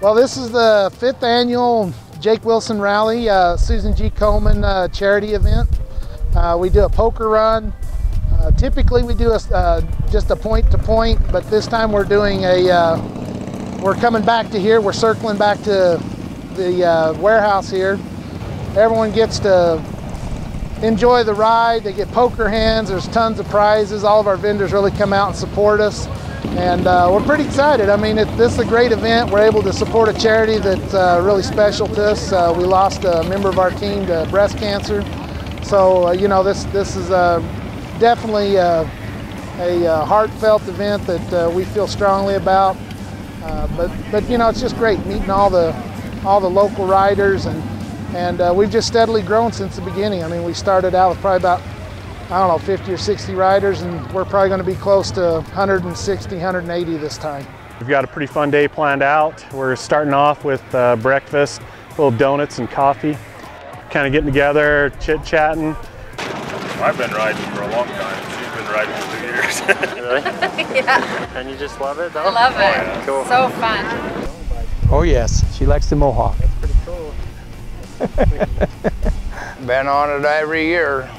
Well, this is the 5th annual Jake Wilson Rally, Susan G. Komen charity event. We do a poker run. Typically we do just a point-to-point, but this time we're doing we're coming back to here. We're circling back to the warehouse here. Everyone gets to enjoy the ride. They get poker hands. There's tons of prizes. All of our vendors really come out and support us, and we're pretty excited. I mean, this is a great event. We're able to support a charity that's really special to us. We lost a member of our team to breast cancer, so you know, this is definitely a heartfelt event that we feel strongly about. But you know, it's just great meeting all the local riders, and we've just steadily grown since the beginning. I mean, we started out with probably about, I don't know, 50 or 60 riders, and we're probably going to be close to 160, 180 this time. We've got a pretty fun day planned out. We're starting off with breakfast, little donuts and coffee, kind of getting together, chit-chatting. I've been riding for a long time. She's been riding for 2 years. Really? Yeah. And you just love it, though? I love it. Oh, yeah. Cool. So fun. Oh yes, she likes the Mohawk. That's pretty cool. Been on it every year.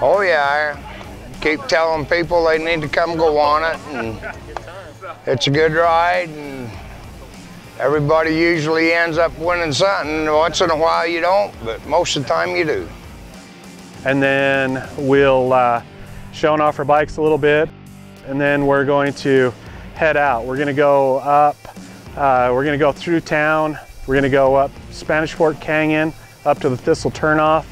Oh yeah, I keep telling people they need to come go on it, and it's a good ride, and everybody usually ends up winning something. Once in a while you don't, but most of the time you do. And then we'll showing off our bikes a little bit, and then we're going to head out. We're going to go up, we're going to go through town. We're going to go up Spanish Fork Canyon, up to the Thistle Turnoff,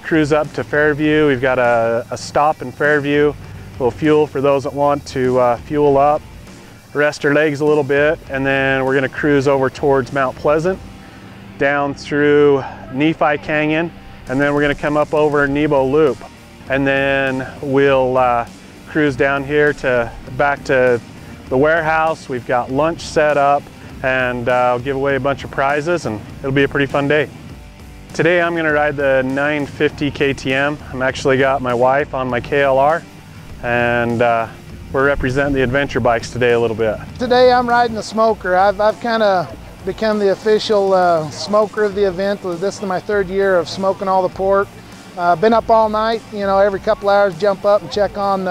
cruise up to Fairview. We've got a stop in Fairview, a little fuel for those that want to fuel up, rest our legs a little bit, and then we're going to cruise over towards Mount Pleasant, down through Nephi Canyon, and then we're going to come up over Nebo Loop, and then we'll cruise down here back to the warehouse. We've got lunch set up, and I'll give away a bunch of prizes, and it'll be a pretty fun day. Today I'm going to ride the 950 KTM. I'm actually got my wife on my KLR, and we're representing the adventure bikes today a little bit. Today I'm riding the Smoker. I've kind of become the official smoker of the event. This is my 3rd year of smoking all the pork. Been up all night, you know, every couple hours jump up and check on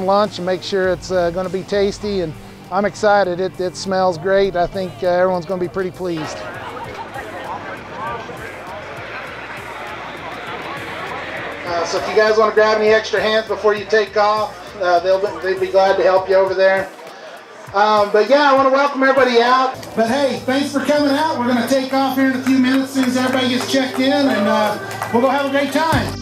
lunch and make sure it's going to be tasty, and I'm excited. It smells great. I think everyone's going to be pretty pleased. So if you guys want to grab any extra hands before you take off, they'll be glad to help you over there. But yeah, I want to welcome everybody out. But hey, thanks for coming out. We're going to take off here in a few minutes as soon as everybody gets checked in, and we'll go have a great time.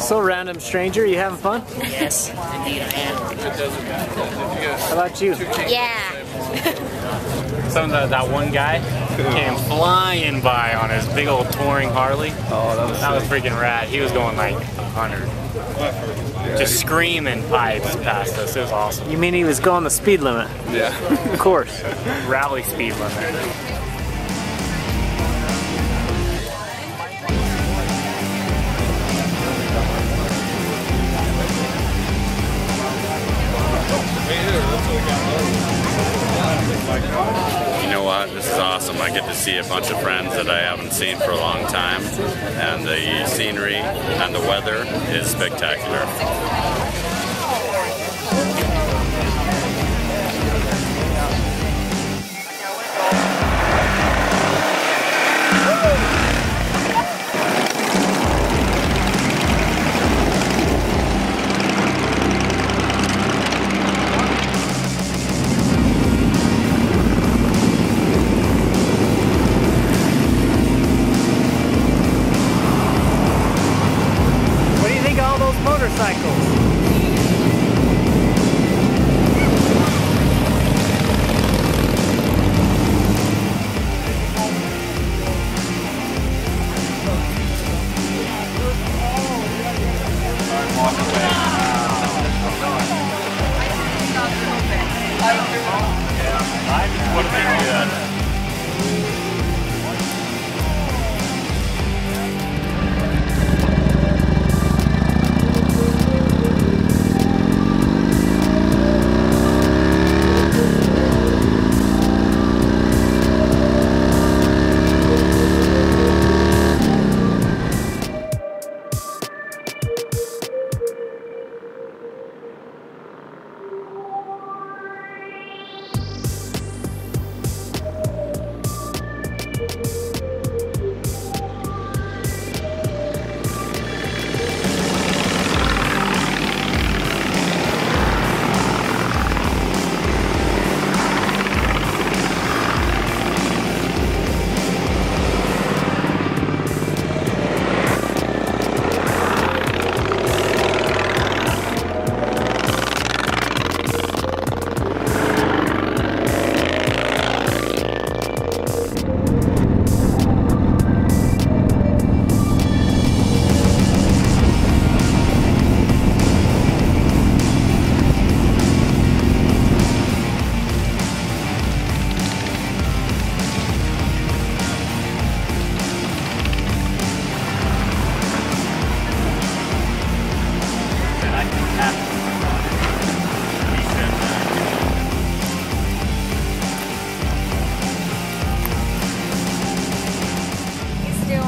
So, random stranger, you having fun? Yes, indeed I am. How about you? Yeah. That one guy came flying by on his big old touring Harley. Oh, that was freaking rad. He was going like 100. Just screaming pipes past us. It was awesome. You mean he was going the speed limit? Yeah. Of course. Rally speed limit. You know what? This is awesome. I get to see a bunch of friends that I haven't seen for a long time, and the scenery and the weather is spectacular. Motorcycles.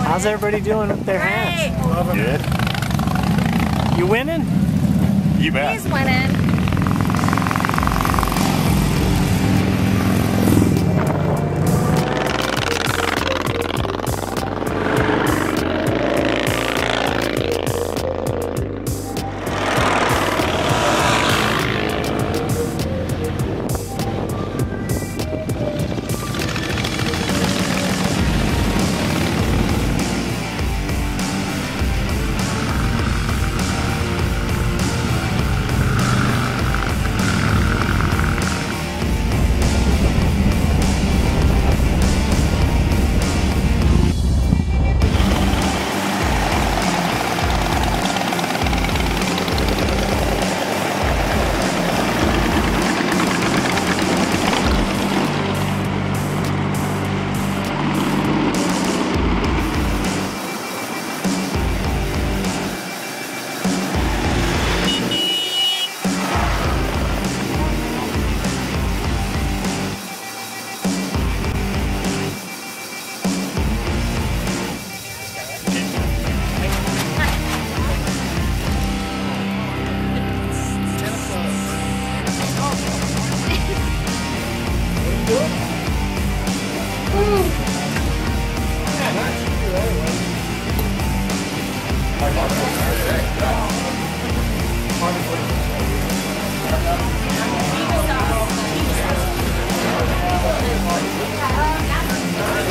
How's everybody doing with their hands? Good. You winning? You bet. He's winning.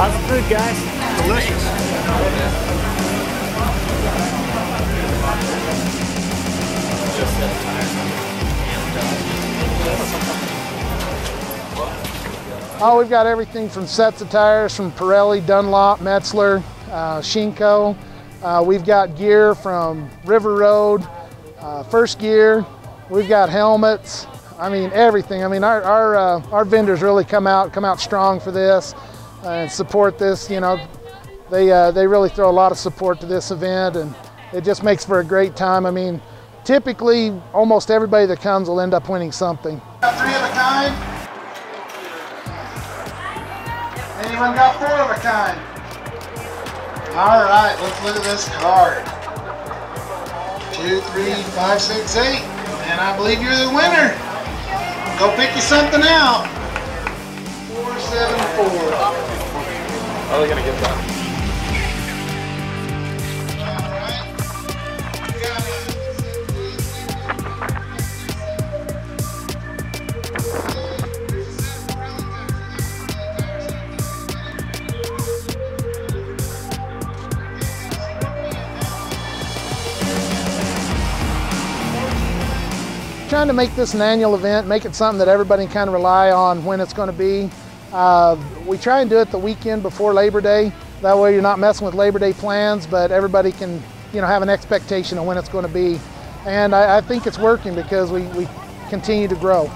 How's the food, guys? Delicious. Oh, we've got everything from sets of tires from Pirelli, Dunlop, Metzler, Shinko. We've got gear from River Road, First Gear. We've got helmets. I mean, everything. I mean, our vendors really come out strong for this and support this. You know, they really throw a lot of support to this event, and it just makes for a great time. I mean, typically, almost everybody that comes will end up winning something. 3 of a kind. Anyone got 4 of a kind? All right, let's look at this card. 2, 3, 5, 6, 8. And I believe you're the winner. Go pick you something out. 474. How are they gonna get that? Trying to make this an annual event, make it something that everybody can kind of rely on when it's going to be. We try and do it the weekend before Labor Day. That way you're not messing with Labor Day plans, but everybody can, have an expectation of when it's going to be. And I think it's working because we continue to grow.